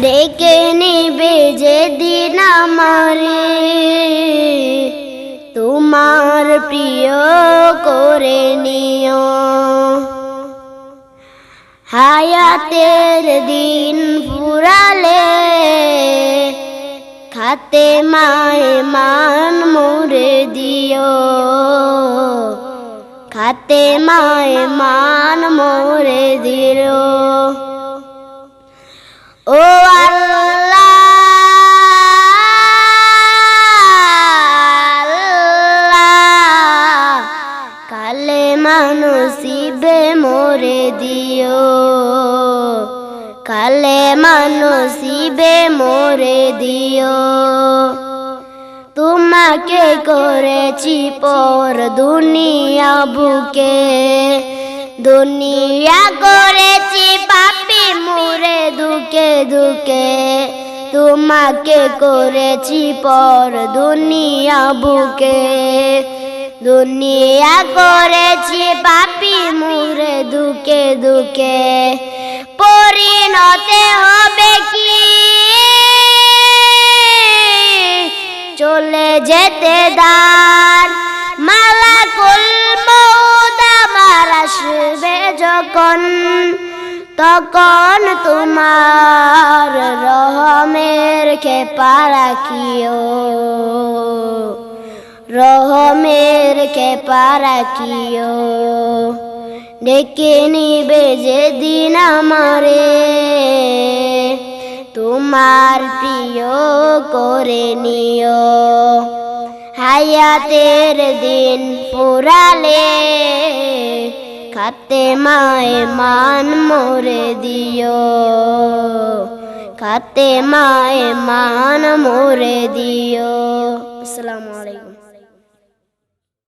ডেকে নিবে যেদিন আমারে তোমার প্রিয় করে নিও। হায়াতের দিন ফুরালে খাতে মায়ে মান মোরে দিও। খাতে মায়ে মান মোরে দিও। ও আল্লাহ কালেমা নসিবে মোরে দিও। কালেমা নসিবে মোরে দিও। তোমাকে করেছি পর দুনিয়া বুকে, দুনিয়া করেছি পাপী মোরে দুকে দুকে। তোমাকে করেছি পর দুনিয়া বুকে, দুনিয়া করেছি পাপী মোরে দুকে দুকে। পরিণতে হবে কি চলে যেতে দার, মালাকুল মউত আমার আসবে যখন, তখন তোমার রহমের খেপা রাখিও। রহমের খেপা রাখিও। ডেকে নিবে যেদিন আমারে তোমার প্রিয় করে নিও। হায়াতের দিন ফুরালে খাতে মায়ে মান মোরে দিও। খাতে মায়ে মান মোরে দিও। আসসালামু আলাইকুম।